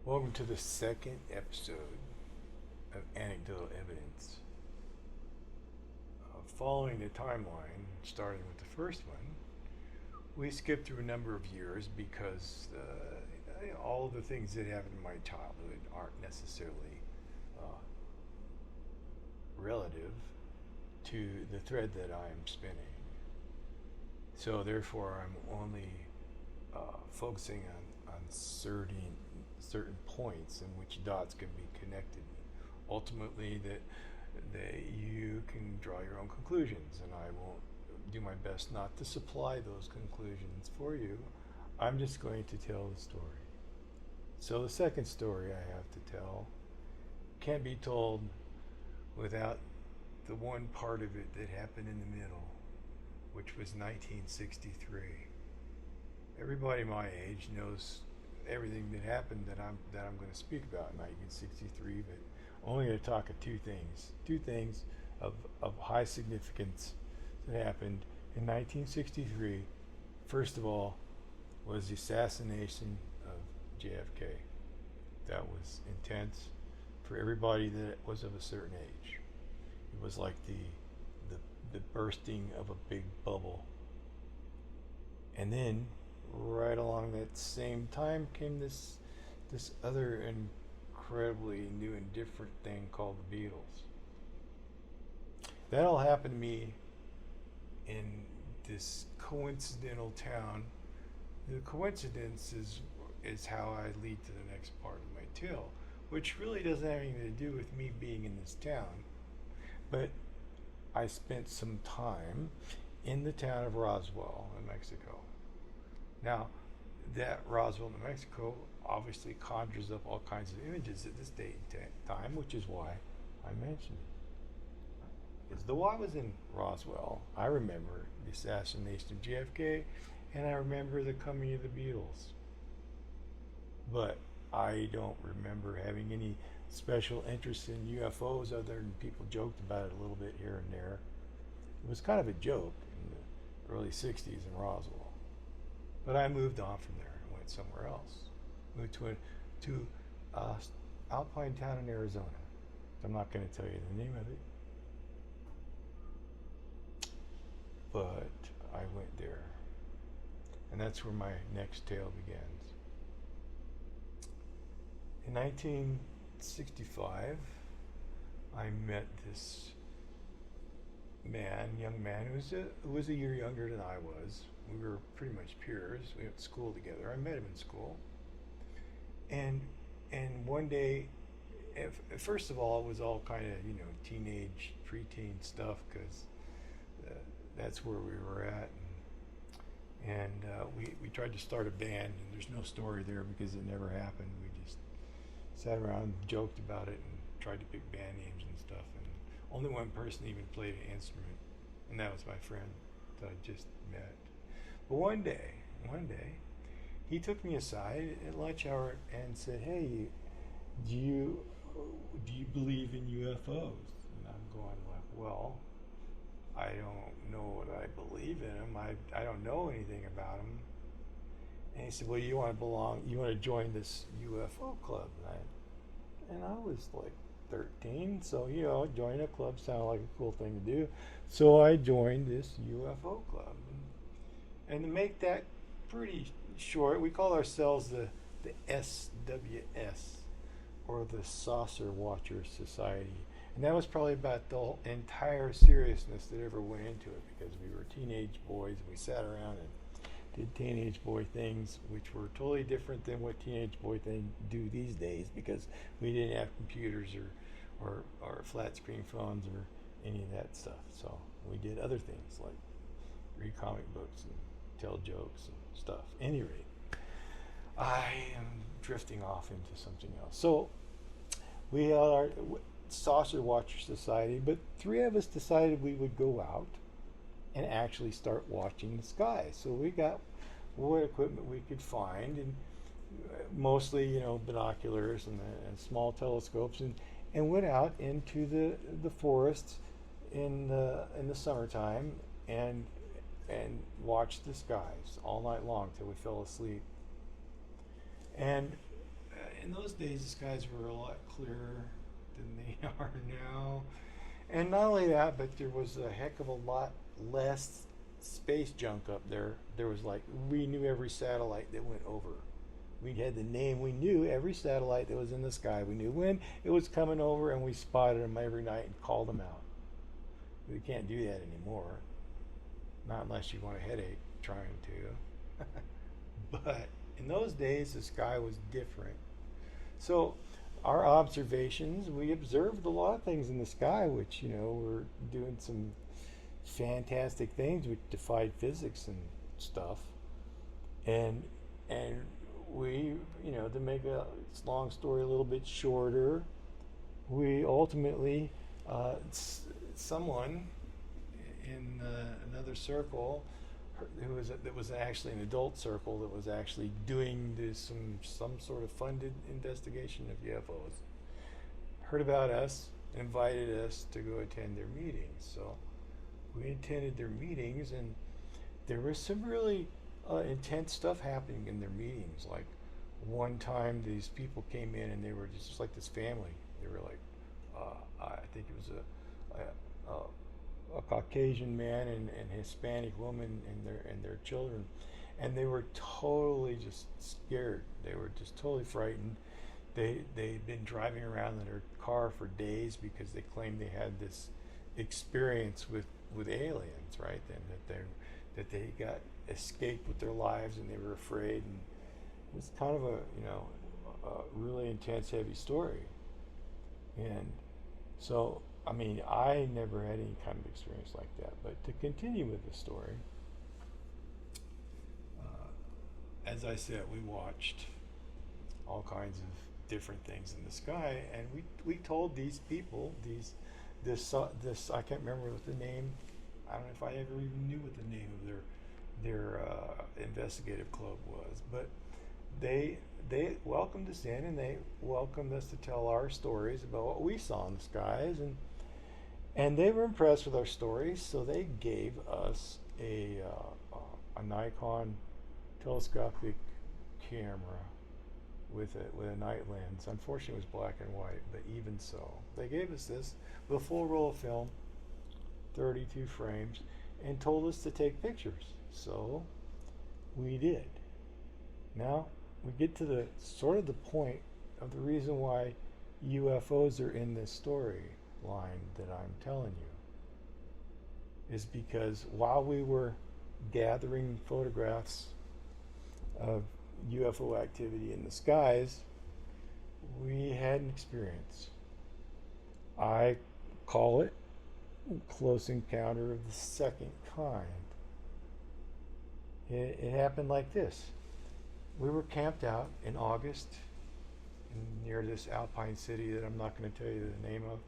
Welcome to the second episode of Anecdotal Evidence. Following the timeline, starting with the first one, we skipped through a number of years because all of the things that happened in my childhood aren't necessarily uh, relative to the thread that I'm spinning. So therefore, I'm only focusing on certain points in which dots can be connected. Ultimately, that you can draw your own conclusions, and I won't do my best not to supply those conclusions for you. I'm just going to tell the story. So the second story I have to tell can't be told without the one part of it that happened in the middle, which was 1963. Everybody my age knows everything that happened that I'm going to speak about in 1963, but only going to talk of two things of high significance that happened in 1963. First of all, was the assassination of JFK. That was intense for everybody that was of a certain age. It was like the bursting of a big bubble. And then right along that same time came this other incredibly new and different thing called the Beatles. That all happened to me in this coincidental town. The coincidence is how I lead to the next part of my tale, which really doesn't have anything to do with me being in this town, but I spent some time in the town of Roswell, in Mexico. Now, that Roswell, New Mexico, obviously conjures up all kinds of images at this date and time, which is why I mentioned it. Because though I was in Roswell, I remember the assassination of JFK, and I remember the coming of the Beatles. But I don't remember having any special interest in UFOs other than people joked about it a little bit here and there. It was kind of a joke in the early 60s in Roswell. But I moved on from there and went somewhere else. Moved to Alpine town in Arizona. I'm not going to tell you the name of it, but I went there, and that's where my next tale begins. In 1965, I met this young man, who was a year younger than I was. We were pretty much peers. We went to school together. I met him in school, and one day, first of all, it was all kind of teenage, preteen stuff because that's where we were at, and we tried to start a band, and there's no story there because it never happened. We just sat around, and joked about it, and tried to pick band names and stuff. And only one person even played an instrument, and that was my friend that I just met. But one day, he took me aside at lunch hour and said, "Hey, do you believe in UFOs?" And I'm going like, "Well, I don't know what I believe in them. I don't know anything about them." And he said, "Well, you want to join this UFO club?" And I was like 13, so joining a club sounded like a cool thing to do. So I joined this UFO club. And to make that pretty short, we call ourselves the SWS, or the Saucer Watcher Society. And that was probably about the entire seriousness that ever went into it, because we were teenage boys and we sat around and did teenage boy things, which were totally different than what teenage boy things do these days, because we didn't have computers or flat screen phones or any of that stuff. So we did other things like read comic books and tell jokes and stuff. At any rate, I am drifting off into something else. So we had our Saucer Watcher Society, but three of us decided we would go out and actually start watching the sky. So we got what equipment we could find, and mostly binoculars and small telescopes, and went out into the forests in the summertime and watched the skies all night long till we fell asleep. And in those days, the skies were a lot clearer than they are now. And not only that, but there was a heck of a lot less space junk up there. There was like, we knew every satellite that went over. We had the name, we knew every satellite that was in the sky. We knew when it was coming over, and we spotted them every night and called them out. We can't do that anymore. Not unless you want a headache trying to. But in those days, the sky was different. So our observations, we observed a lot of things in the sky, which, were doing some fantastic things which defied physics and stuff. And we, to make a long story a little bit shorter, we ultimately, someone in another circle, that was actually an adult circle that was actually doing some sort of funded investigation of UFOs, heard about us, invited us to go attend their meetings. So we attended their meetings, and there was some really intense stuff happening in their meetings. Like one time, these people came in and they were just like this family. They were like, I think it was a Caucasian man and Hispanic woman and their children, and they were totally just scared. They were just totally frightened. They'd been driving around in their car for days because they claimed they had this experience with aliens, right? And that they got escaped with their lives, and they were afraid. And it was kind of a really intense, heavy story. And so, I never had any kind of experience like that. But to continue with the story, as I said, we watched all kinds of different things in the sky, and we told these people, this I can't remember what the name. I don't know if I ever even knew what the name of their investigative club was, but they welcomed us in, and they welcomed us to tell our stories about what we saw in the skies, and they were impressed with our stories, so they gave us a Nikon telescopic camera with a night lens. Unfortunately, it was black and white, but even so, they gave us this with a full roll of film, 32 frames, and told us to take pictures. So we did. Now we get to the point of the reason why UFOs are in this storyline that I'm telling you, is because while we were gathering photographs of UFO activity in the skies, we had an experience. I call it close encounter of the second kind. It happened like this. We were camped out in August near this alpine city that I'm not going to tell you the name of,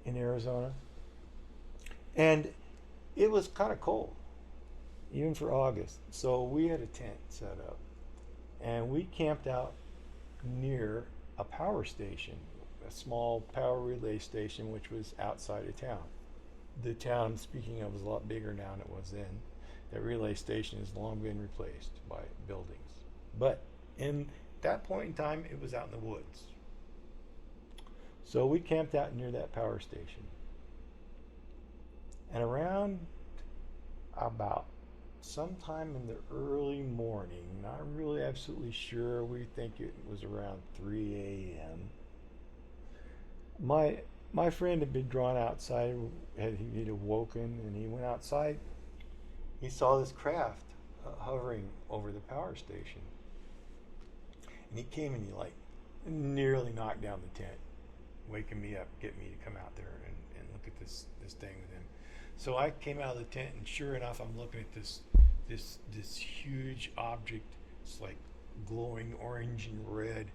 in Arizona. And it was kind of cold, even for August. So we had a tent set up, and we camped out near a power station, a small power relay station, which was outside of town. The town I'm speaking of is a lot bigger now than it was then. That relay station has long been replaced by buildings. But in that point in time, it was out in the woods. So we camped out near that power station. And around about sometime in the early morning, not really absolutely sure, we think it was around 3 a.m., my friend had been drawn outside. He'd awoken, and he went outside. He saw this craft hovering over the power station, and he came and he nearly knocked down the tent, waking me up, get me to come out there and look at this thing with him. So I came out of the tent, and sure enough, I'm looking at this huge object. It's like glowing orange and red,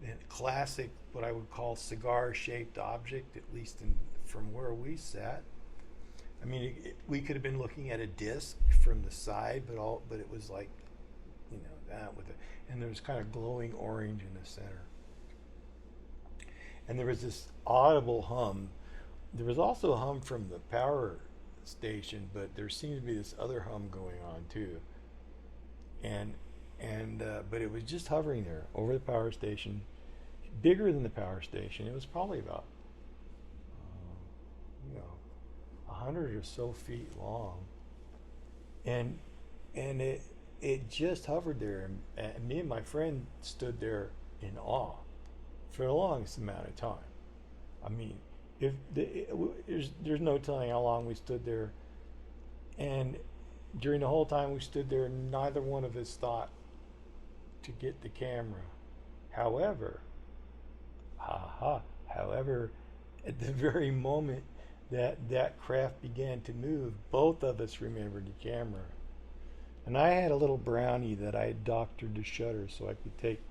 and classic, what I would call cigar-shaped object, at least from where we sat. I mean, we could have been looking at a disc from the side, but it was like, that and there was kind of glowing orange in the center. And there was this audible hum. There was also a hum from the power station, but there seemed to be this other hum going on too. And and but it was just hovering there over the power station, bigger than the power station. It was probably about, you know, 100 or so feet long, and it just hovered there, and me and my friend stood there in awe for the longest amount of time. I mean, if there's no telling how long we stood there, and during the whole time we stood there, neither one of us thought to get the camera. However, however, at the very moment that craft began to move, both of us remembered the camera. And I had a little brownie that I had doctored to shutter so I could take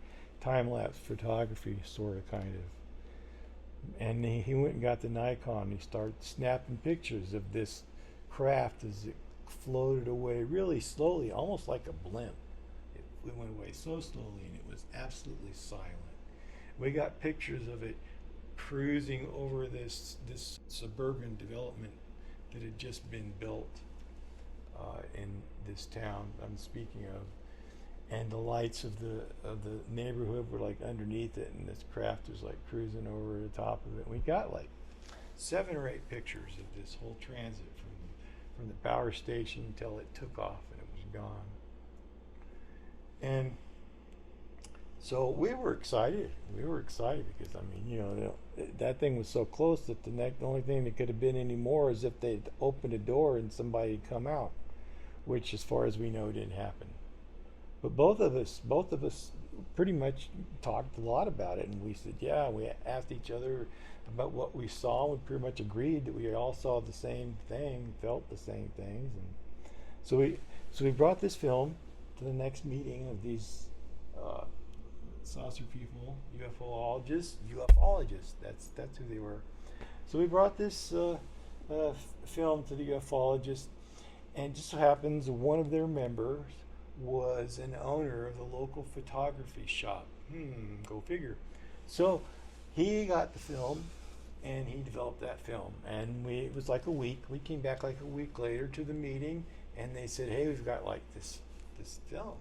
time-lapse photography, sort of, kind of. And he went and got the Nikon, and he started snapping pictures of this craft as it floated away really slowly, almost like a blimp. It went away so slowly, and it was absolutely silent. We got pictures of it cruising over this suburban development that had just been built in this town I'm speaking of, and the lights of the neighborhood were like underneath it, and this craft was like cruising over the top of it. And we got like 7 or 8 pictures of this whole transit from the power station until it took off and it was gone. And so we were excited. We were excited because, I mean, you know, that thing was so close that the only thing that could have been any more is if they'd opened a door and somebody had come out, which, as far as we know, didn't happen. But both of us pretty much talked a lot about it, and we said, yeah, we asked each other about what we saw. We pretty much agreed that we all saw the same thing, felt the same things, and so we brought this film to the next meeting of these saucer people, ufologists. That's who they were. So we brought this film to the ufologists, and just so happens one of their members was an owner of the local photography shop. Go figure. So he got the film, and he developed that film. And it was like a week. We came back like a week later to the meeting, and they said, "Hey, we've got like this film,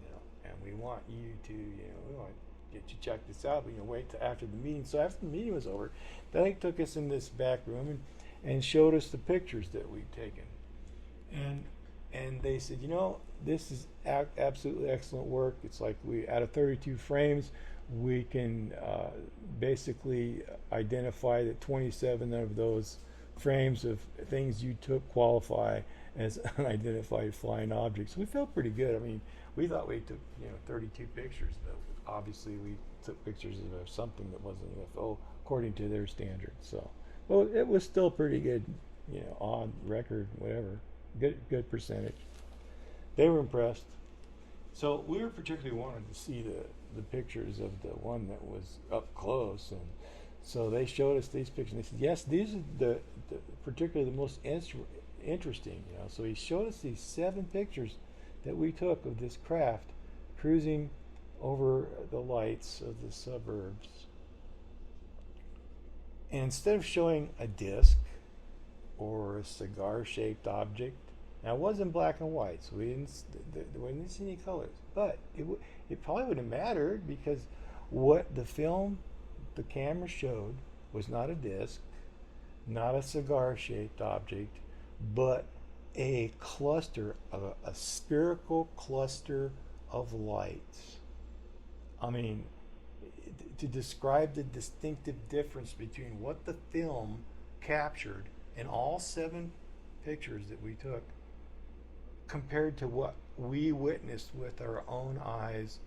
you know, and we want you to, you know, we want to get you check this out, but, you know, wait till after the meeting." So after the meeting was over, they took us in this back room and showed us the pictures that we'd taken, and they said, "You know, this is absolutely excellent work. It's like out of 32 frames, we can basically identify that 27 of those frames of things you took qualify as unidentified flying objects." We felt pretty good. I mean, we thought we took, you know, 32 pictures, but obviously we took pictures of something that wasn't UFO according to their standards. So, well, it was still pretty good, you know, on record, whatever, good percentage. They were impressed. So we were particularly wanted to see the pictures of the one that was up close, and so they showed us these pictures. And they said, "Yes, these are the particularly the most interesting." You know, so he showed us these 7 pictures that we took of this craft cruising over the lights of the suburbs. And instead of showing a disc or a cigar-shaped object, now it was in black and white, so we didn't see any colors. But it probably would have mattered, because what the camera showed was not a disc, not a cigar-shaped object, but a cluster, a spherical cluster of lights. I mean, to describe the distinctive difference between what the film captured in all 7 pictures that we took compared to what we witnessed with our own eyes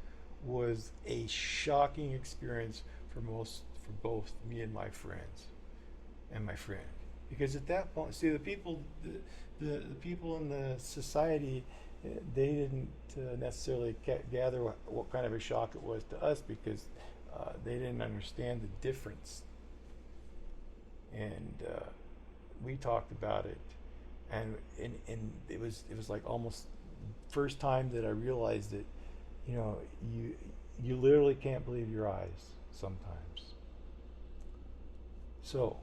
was a shocking experience for both me and my friends and my friend. Because at that point, see, the people in the society, they didn't necessarily gather what kind of a shock it was to us, because they didn't understand the difference. And we talked about it, and it was like almost first time that I realized that, you know, you literally can't believe your eyes sometimes. So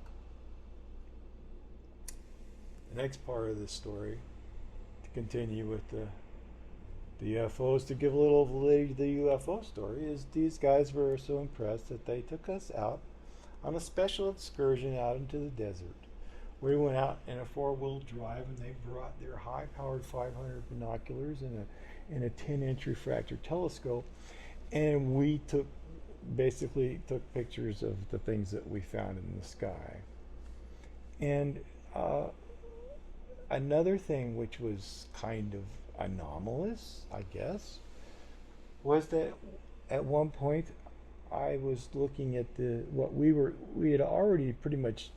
the next part of this story, to continue with the the UFOs, to give a little validity to the UFO story, is these guys were so impressed that they took us out on a special excursion out into the desert. We went out in a four-wheel drive, and they brought their high-powered 500 binoculars and a 10-inch refractor telescope, and we basically took pictures of the things that we found in the sky. And another thing which was kind of anomalous, I guess, was that at one point I was looking at we had already pretty much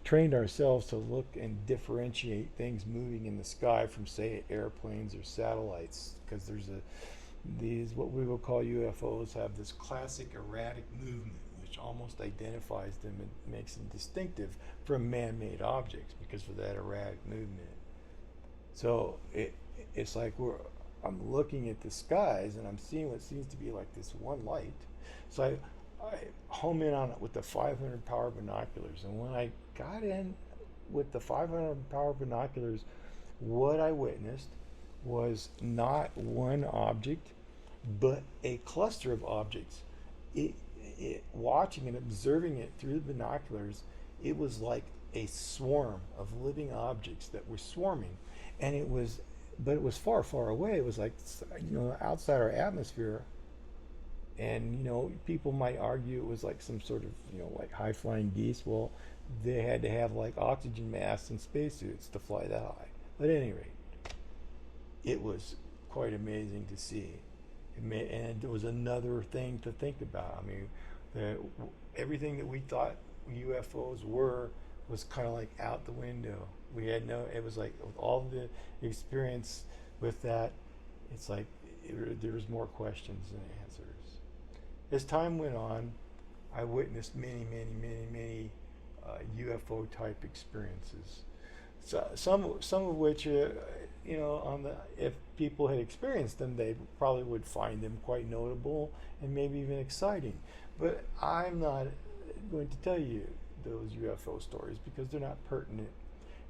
trained ourselves to look and differentiate things moving in the sky from, say, airplanes or satellites, because these what we will call UFOs have this classic erratic movement which almost identifies them and makes them distinctive from man-made objects because of that erratic movement. So it's like I'm looking at the skies and I'm seeing what seems to be like this one light. So I home in on it with the 500 power binoculars, and when I got in with the 500 power binoculars, what I witnessed was not one object, but a cluster of objects. Watching and observing it through the binoculars, it was like a swarm of living objects that were swarming, and it was far, far away. It was like, outside our atmosphere. And people might argue it was like some sort of like high flying geese. Well, they had to have like oxygen masks and spacesuits to fly that high. But at any rate, it was quite amazing to see. And there was another thing to think about. I mean, everything that we thought UFOs was kind of like out the window. It was like with all the experience with that, it's like there was more questions than answers. As time went on, I witnessed many UFO type experiences. So some of which, if people had experienced them, they probably would find them quite notable and maybe even exciting. But I'm not going to tell you those UFO stories because they're not pertinent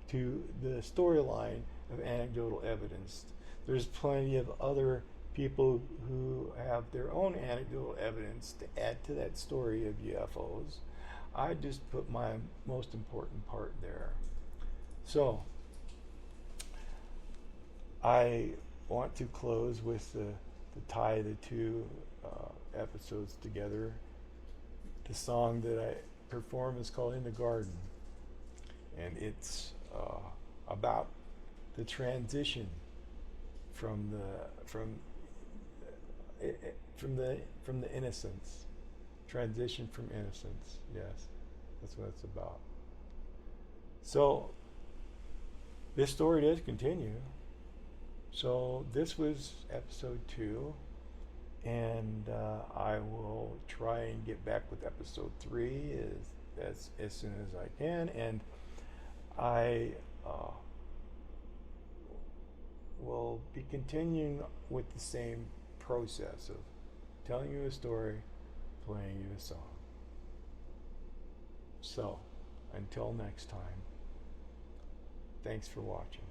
to the storyline of anecdotal evidence. There's plenty of other people who have their own anecdotal evidence to add to that story of UFOs. I just put my most important part there. So I want to close with the tie the two episodes together. The song that I perform is called "In the Garden," and it's about the transition from the innocence. Transition from innocence. Yes, that's what it's about. So this story does continue. So this was episode 2, and I will try and get back with episode 3 as soon as I can, and I will be continuing with the same process of telling you a story, playing you a song. So, until next time, thanks for watching.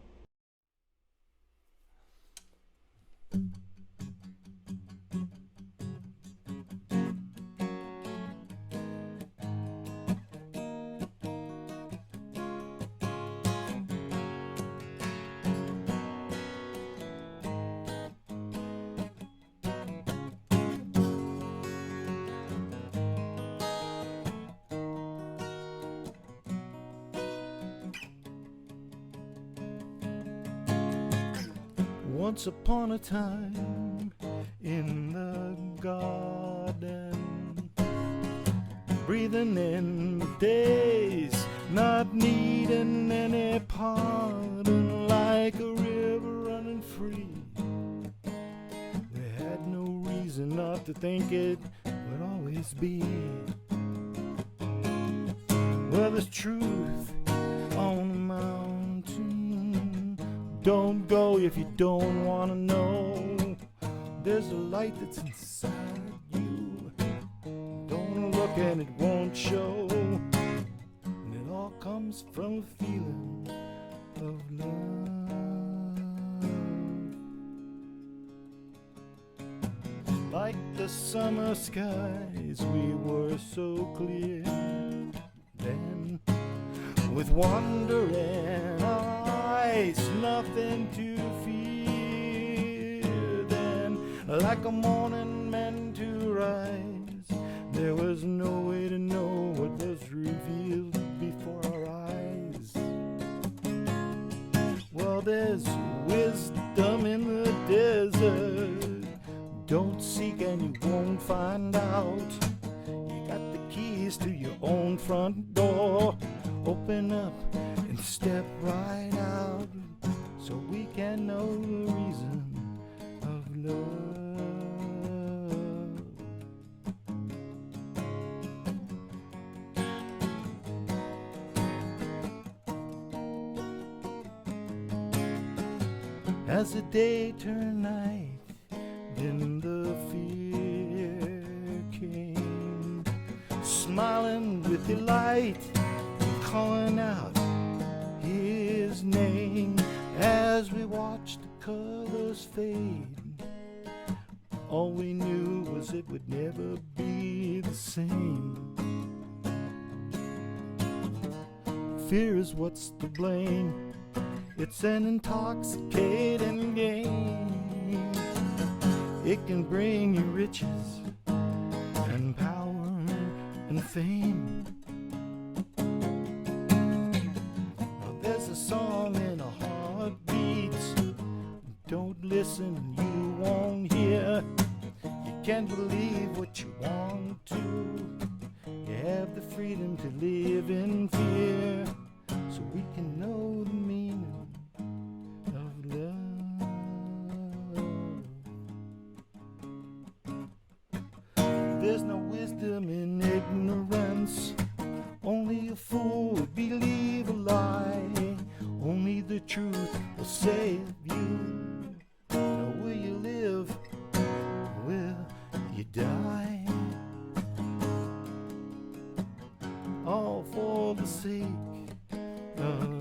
Once upon a time in the garden, breathing in the days, not needing any pardon, like a river running free. They had no reason not to think it would always be. Well, there's truth on the mountain. Don't go if you don't want to know. There's a light that's inside you. Don't look and it won't show. And it all comes from a feeling of love. like the summer skies, we were so clear then, with wonder in our eyes, nothing to fear then, like a morning meant to rise. There was no way to know what was revealed before our eyes. Well, there's wisdom in the desert. Don't seek and you won't find out. You got the keys to your own front door. Open up and step right out, so we can know the reason of love. As the day turned night, then the fear came, smiling with delight, calling out his name. As we watched the colors fade, all we knew was it would never be the same. Fear is what's to blame. It's an intoxicating game. It can bring you riches and power and fame. Now there's a song in a heartbeat. Don't listen, you won't hear. You can't believe what you want to. You have the freedom to live in fear, so we can know the meaning of love. There's no wisdom in ignorance. Only a fool would believe a lie. Only the truth will save you. Now will you live? Will you die? All for the sake of